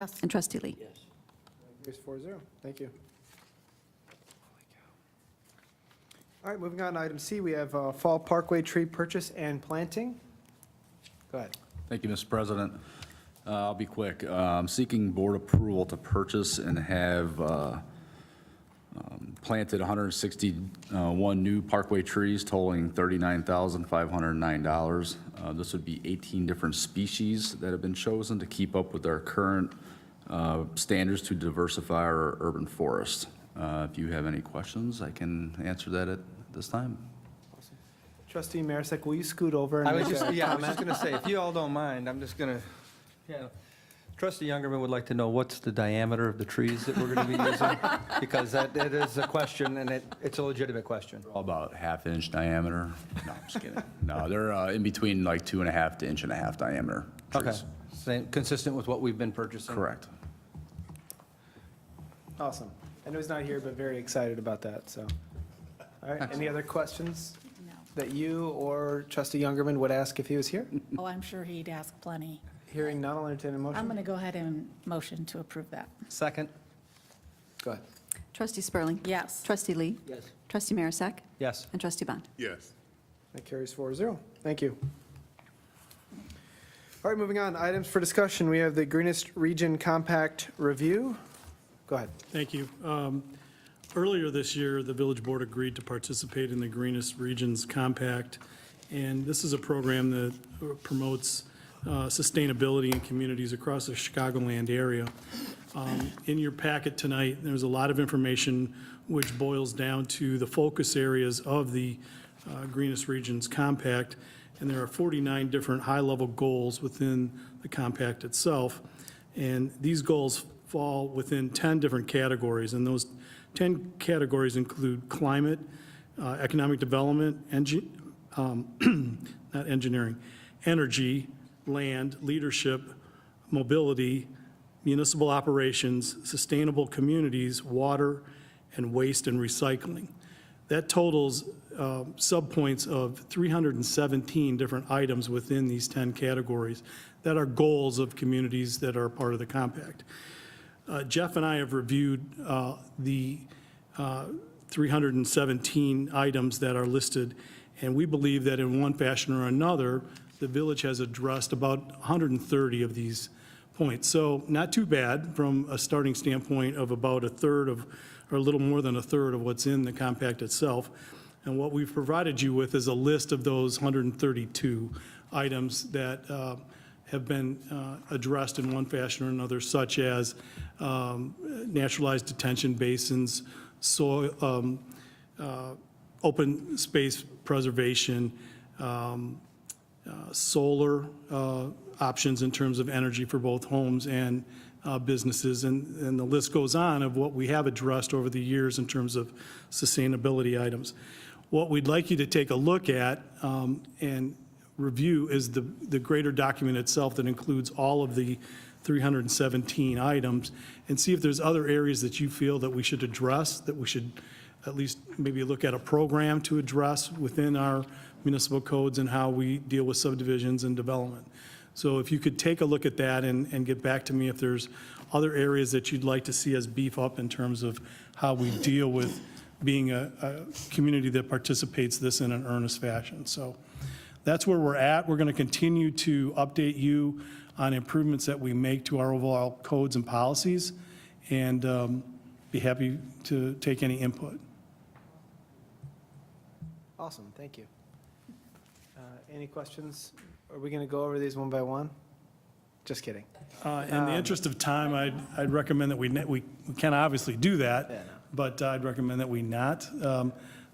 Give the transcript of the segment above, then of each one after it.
Yes. And Trustee Lee. Yes. Carries 4-0. Thank you. All right, moving on to item C, we have Fall Parkway tree purchase and planting. Go ahead. Thank you, Mr. President. I'll be quick. I'm seeking board approval to purchase and have planted 161 new Parkway trees totaling $39,509. This would be 18 different species that have been chosen to keep up with our current standards to diversify our urban forest. If you have any questions, I can answer that at this time. Trustee Marisak, will you scoot over and I was make just, a yeah, I was comment? just going to say, if you all don't mind, I'm just going to, Trustee Youngerman would like to know what's the diameter of the trees that we're going to be using, because that is a question, and it's a legitimate question. All about half-inch diameter. No, I'm just kidding. No, they're in between like 2.5 to 1.5 diameter trees. Okay, same, consistent with what we've been purchasing? Correct. Awesome. I know he's not here, but very excited about that, so. All right, any other questions No. that you or Trustee Youngerman would ask if he was here? Oh, I'm sure he'd ask plenty. Hearing none, I'll entertain a I'm motion. going to go ahead and motion to approve that. Second? Go ahead. Trustee Spurling. Yes. Trustee Lee. Yes. Trustee Marisak. Yes. And Trustee Bond. Yes. That carries 4-0. Thank you. All right, moving on, items for discussion. We have the Greenest Region Compact Review. Go ahead. Thank you. Earlier this year, the village board agreed to participate in the Greenest Regions Compact, and this is a program that promotes sustainability in communities across the Chicagoland area. In your packet tonight, there's a lot of information which boils down to the focus areas of the Greenest Regions Compact, and there are 49 different high-level goals within the compact itself, and these goals fall within 10 different categories, and those 10 categories include climate, economic development, not engineering, energy, land, leadership, mobility, municipal operations, sustainable communities, water, and waste and recycling. That totals subpoints of 317 different items within these 10 categories that are goals of communities that are part of the compact. Jeff and I have reviewed the 317 items that are listed, and we believe that in one fashion or another, the village has addressed about 130 of these points. So not too bad from a starting standpoint of about a third of, or a little more than a third of what's in the compact itself. And what we've provided you with is a list of those 132 items that have been addressed in one fashion or another, such as naturalized detention basins, soil, open space preservation, solar options in terms of energy for both homes and businesses, and the list goes on of what we have addressed over the years in terms of sustainability items. What we'd like you to take a look at and review is the greater document itself that includes all of the 317 items, and see if there's other areas that you feel that we should address, that we should at least maybe look at a program to address within our municipal codes and how we deal with subdivisions and development. So if you could take a look at that and get back to me if there's other areas that you'd like to see us beef up in terms of how we deal with being a community that participates this in an earnest fashion. So that's where we're at. We're going to continue to update you on improvements that we make to our overall codes and policies, and be happy to take any input. Awesome, thank you. Any questions? Are we going to go over these one by one? Just kidding. In the interest of time, I'd recommend that we can obviously do that, Yeah, no. but I'd recommend that we not.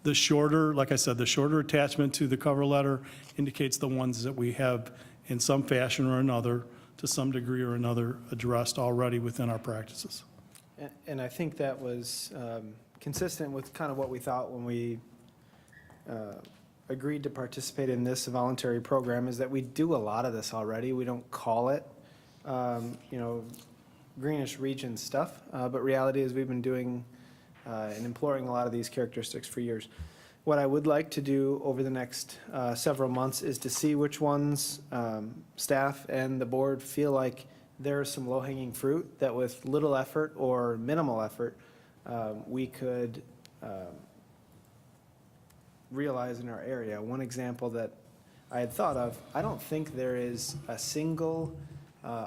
The shorter, like I said, the shorter attachment to the cover letter indicates the ones that we have in some fashion or another, to some degree or another, addressed already within our practices. And I think that was consistent with kind of what we thought when we agreed to participate in this voluntary program, is that we do a lot of this already. We don't call it, Greenish Region stuff, but reality is we've been doing and employing a lot of these characteristics for years. What I would like to do over the next several months is to see which ones staff and the board feel like there is some low-hanging fruit that with little effort or minimal effort, we could realize in our area. One example that I had thought of, I don't think there is a single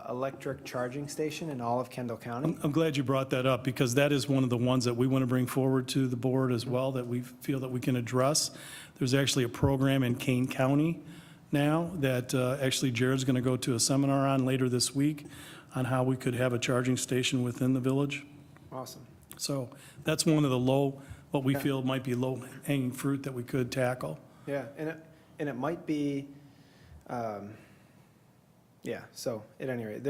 electric charging station in all of Kendall County. I'm glad you brought that up, because that is one of the ones that we want to bring forward to the board as well, that we feel that we can address. There's actually a program in Kane County now that actually Jared's going to go to a seminar on later this week on how we could have a charging station within the village. Awesome. So that's one of the what we Yeah. feel might be low-hanging fruit that we could tackle. Yeah, and it might be, yeah, so at any rate,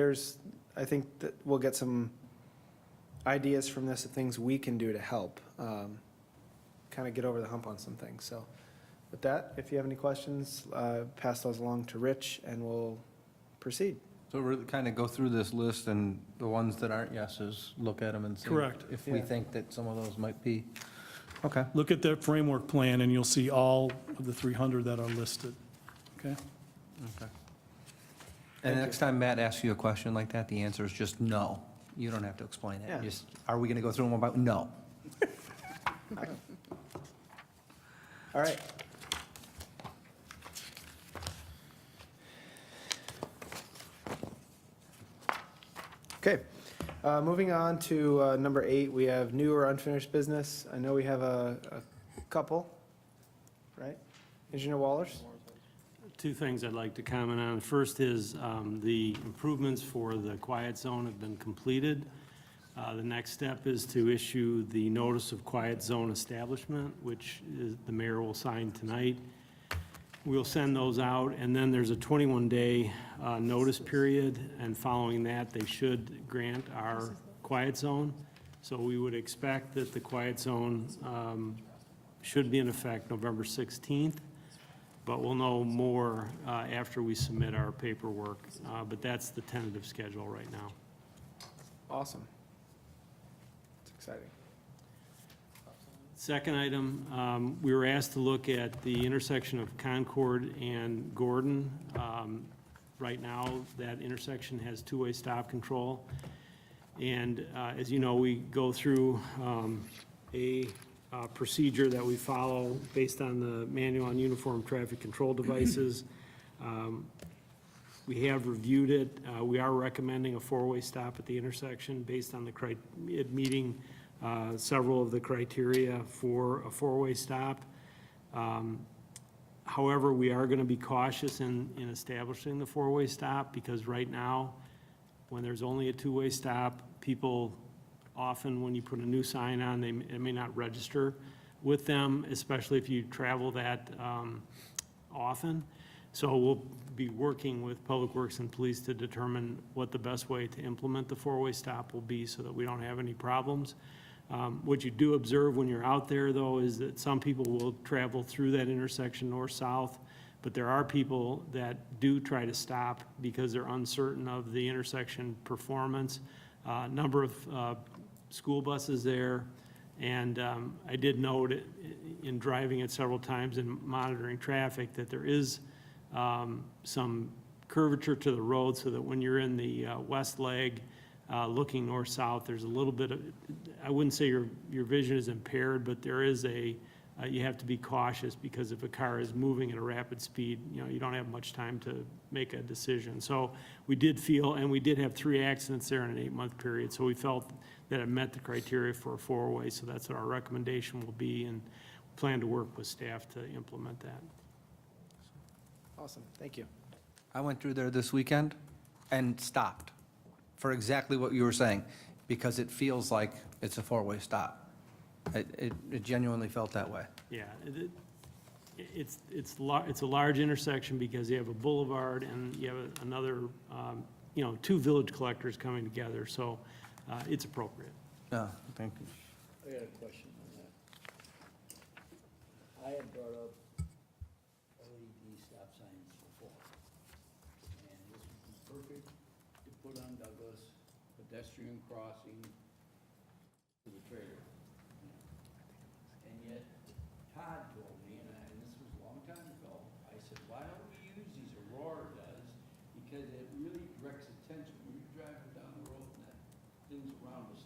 I think that we'll get some ideas from this of things we can do to help kind of get over the hump on some things. So with that, if you have any questions, pass those along to Rich and we'll proceed. So we're kind of go through this list, and the ones that aren't yeses, look at them and see. Correct. If we Yeah. think that some of those might be, okay. Look at the framework plan, and you'll see all of the 300 that are listed, okay? Okay. And Thank the next time Matt asks you a question like that, the answer is just no. You don't have to explain it. Yeah. Just, are we going to go through them about, no. All right. Okay, moving on to number 8, we have new or unfinished business. I know we have a couple, right? Engineer Wallers? Two things I'd like to comment on. First is the improvements for the quiet zone have been completed. The next step is to issue the notice of quiet zone establishment, which the mayor will sign tonight. We'll send those out, and then there's a 21-day notice period, and following that, they should grant our quiet zone. So we would expect that the quiet zone should be in effect November 16th, but we'll know more after we submit our paperwork. But that's the tentative schedule right now. Awesome. It's exciting. Second item, we were asked to look at the intersection of Concord and Gordon. Right now, that intersection has two-way stop control. And as you know, we go through a procedure that we follow based on the Manual on Uniform Traffic Control Devices. We have reviewed it. We are recommending a four-way stop at the intersection based on it meeting several of the criteria for a four-way stop. However, we are going to be cautious in establishing the four-way stop, because right now, when there's only a two-way stop, people often, when you put a new sign on, it may not register with them, especially if you travel that often. So we'll be working with Public Works and Police to determine what the best way to implement the four-way stop will be so that we don't have any problems. What you do observe when you're out there, though, is that some people will travel through that intersection north-south, but there are people that do try to stop because they're uncertain of the intersection performance. Number of school buses there, and I did note in driving it several times and monitoring traffic that there is some curvature to the road, so that when you're in the west leg, looking north-south, there's a little bit of, I wouldn't say your vision is impaired, but there is you have to be cautious, because if a car is moving at a rapid speed, you don't have much time to make a decision. So we did feel, and we did have 3 accidents there in an 8-month period, so we felt that it met the criteria for a four-way, so that's what our recommendation will be, and plan to work with staff to implement that. Awesome, thank you. I went through there this weekend and stopped for exactly what you were saying, because it feels like it's a four-way stop. It genuinely felt that way. Yeah, it's a large intersection because you have a boulevard and you have another, 2 village collectors coming together, so it's appropriate. No, thank you. I got a question on that. I had brought up LED stop signs before, and this would be perfect to put on Douglas, pedestrian crossing to the trailer. And yet, Todd told me, and this was a long time ago, I said, why don't we use these, Aurora does, because it really directs attention. When you're driving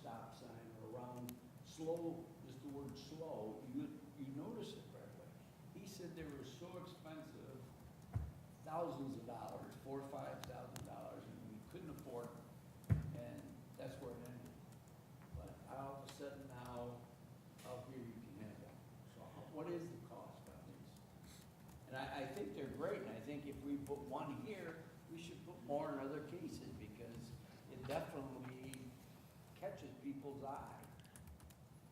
stop sign or around slow, just the word slow, you notice it right away. He said they were so expensive, thousands of dollars, $4,000 or $5,000, and we couldn't afford them. And that's where it ended. But all of a sudden now, out here you can have them. So what is the cost on these? And I think they're great, and I think if we put one here, we should put more in other cases, because it definitely catches people's eye.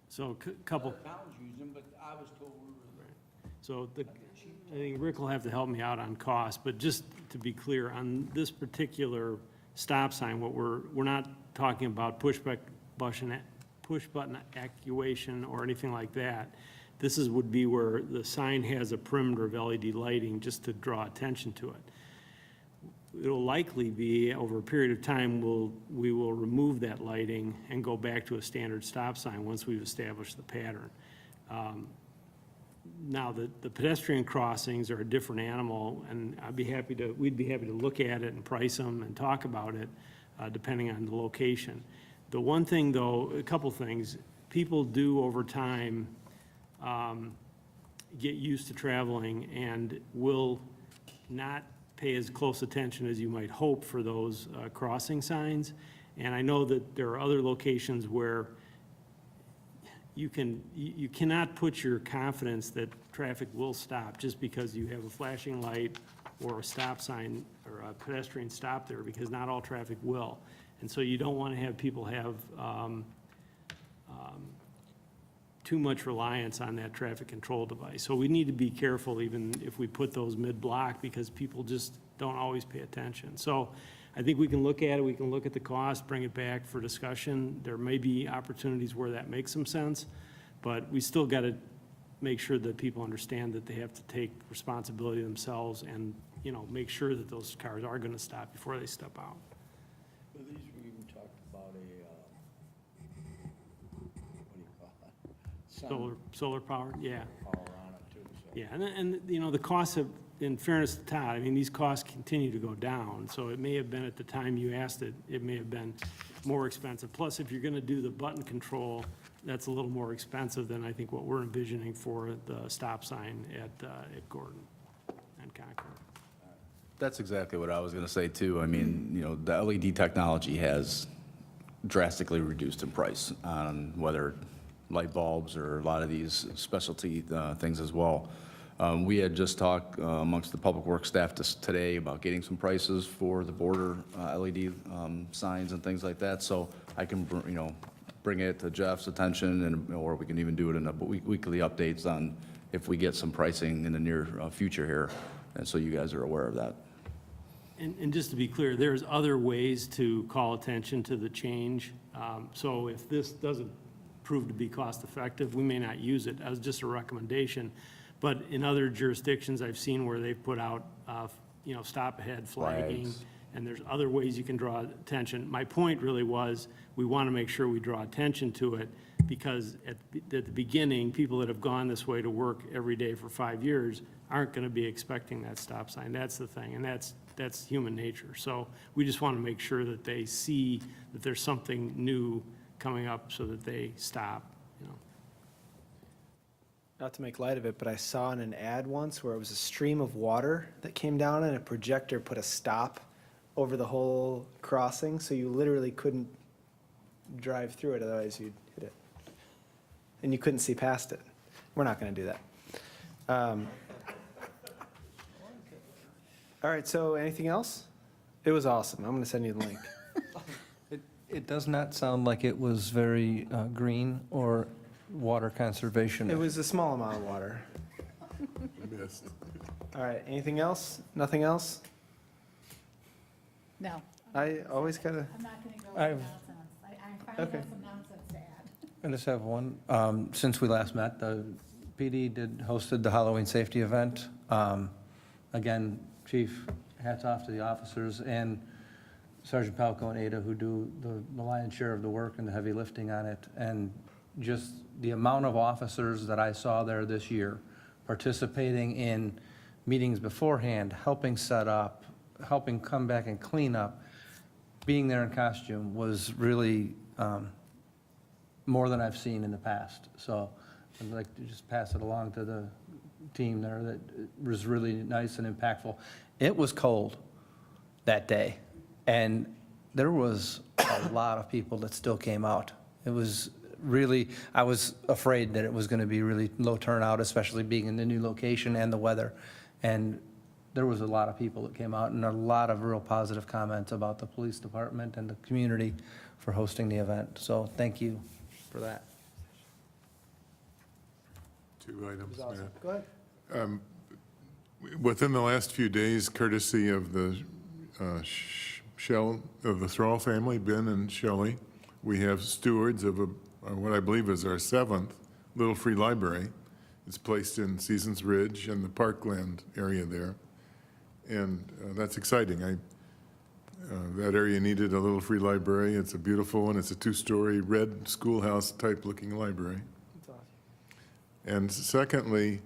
So couple, Other towns use them, but I was told we were so the cheap. I think Rick will have to help me out on cost, but just to be clear, on this particular stop sign, we're not talking about push button actuation or anything like that. This would be where the sign has a perimeter of LED lighting just to draw attention to it. It'll likely be, over a period of time, we will remove that lighting and go back to a standard stop sign once we've established the pattern. Now, the pedestrian crossings are a different animal, and we'd be happy to look at it and price them and talk about it, depending on the location. The one thing, though, a couple things, people do over time get used to traveling and will not pay as close attention as you might hope for those crossing signs. And I know that there are other locations where you cannot put your confidence that traffic will stop just because you have a flashing light or a stop sign or a pedestrian stop there, because not all traffic will. And so you don't want to have people have too much reliance on that traffic control device. So we need to be careful even if we put those mid-block, because people just don't always pay attention. So I think we can look at it, we can look at the cost, bring it back for discussion. There may be opportunities where that makes some sense, but we still got to make sure that people understand that they have to take responsibility themselves and, make sure that those cars are going to stop before they step out. Well, these we even talked about what do you call it? Solar power, yeah. Power on it too, so. Yeah, and the costs have, in fairness to Todd, I mean, these costs continue to go down, so it may have been at the time you asked it, it may have been more expensive. Plus, if you're gonna do the button control, that's a little more expensive than I think what we're envisioning for the stop sign at Gordon and Concord. That's exactly what I was going to say, too. I mean, the LED technology has drastically reduced in price on whether light bulbs or a lot of these specialty things as well. We had just talked amongst the public works staff today about getting some prices for the border LED signs and things like that. So I can, bring it to Jeff's attention, or we can even do it in a weekly updates on if we get some pricing in the near future here. And so you guys are aware of that. And just to be clear, there's other ways to call attention to the change. So if this doesn't prove to be cost-effective, we may not use it as just a recommendation. But in other jurisdictions, I've seen where they've put out, stop-ahead flagging, Flags. and there's other ways you can draw attention. My point really was, we want to make sure we draw attention to it, because at the beginning, people that have gone this way to work every day for 5 years aren't going to be expecting that stop sign. That's the thing, and that's human nature. So we just want to make sure that they see that there's something new coming up so that they stop, Not to make light of it, but I saw in an ad once where it was a stream of water that came down and a projector put a stop over the whole crossing, so you literally couldn't drive through it, otherwise you'd hit it. And you couldn't see past it. We're not going to do that. All right, so anything else? It was awesome. I'm going to send you the link. It does not sound like it was very green or water conservation. It was a small amount of water. All right, anything else? Nothing else? No, I always gotta, I'm not going to go I've- with nonsense. I finally Okay. have some nonsense to add. I just have one. Since we last met, the PD hosted the Halloween safety event. Again, Chief, hats off to the officers and Sergeant Palco and Ada, who do the lion's share of the work and the heavy lifting on it. And just the amount of officers that I saw there this year participating in meetings beforehand, helping set up, helping come back and clean up, being there in costume was really more than I've seen in the past. So I'd like to just pass it along to the team there. That it was really nice and impactful. It was cold that day, and there was a lot of people that still came out. It was really, I was afraid that it was going to be really low turnout, especially being in the new location and the weather. And there was a lot of people that came out, and a lot of real positive comments about the police department and the community for hosting the event. So thank you for that. Two It items, was awesome. Mayor. Go ahead. Within the last few days, courtesy of the of the Thrall family, Ben and Shelley, we have stewards of what I believe is our 7th Little Free Library. It's placed in Seasons Ridge and the Parkland area there, and that's exciting. That area needed a Little Free Library. It's a beautiful one. It's a 2-story red schoolhouse-type looking library. That's awesome. And secondly,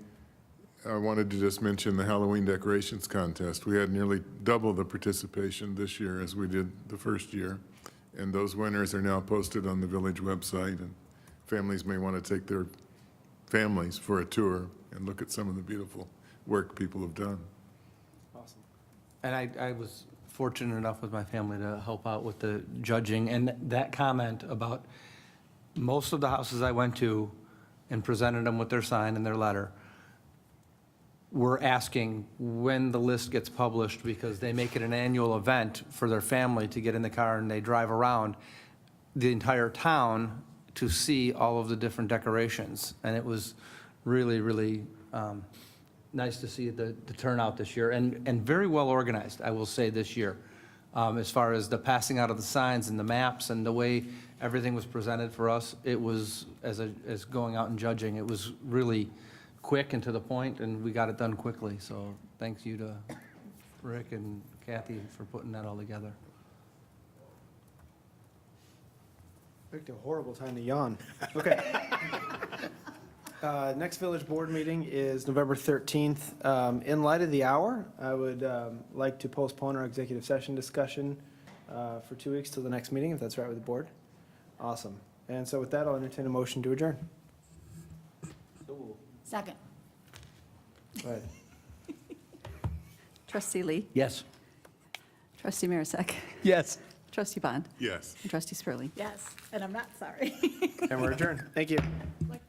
I wanted to just mention the Halloween decorations contest. We had nearly double the participation this year as we did the first year. And those winners are now posted on the village website, and families may want to take their families for a tour and look at some of the beautiful work people have done. Awesome. And I was fortunate enough with my family to help out with the judging, and that comment about most of the houses I went to and presented them with their sign and their letter were asking when the list gets published, because they make it an annual event for their family to get in the car and they drive around the entire town to see all of the different decorations. And it was really, really nice to see the turnout this year, and very well organized, I will say, this year. As far as the passing out of the signs and the maps and the way everything was presented for us, it was, as going out and judging, it was really quick and to the point, and we got it done quickly. So thanks you to Rick and Kathy for putting that all together. Picked a horrible time to yawn. Okay. Next village board meeting is November 13th. In light of the hour, I would like to postpone our executive session discussion for 2 weeks till the next meeting, if that's right with the board. Awesome. And so with that, I'll entertain a motion to adjourn. Second. Go ahead. Trustee Lee, Yes. Trustee Marisak, Yes. Trustee Bond, Yes. and Trustee Spurling. Yes, and I'm not sorry. And we're adjourned. Thank you. Like,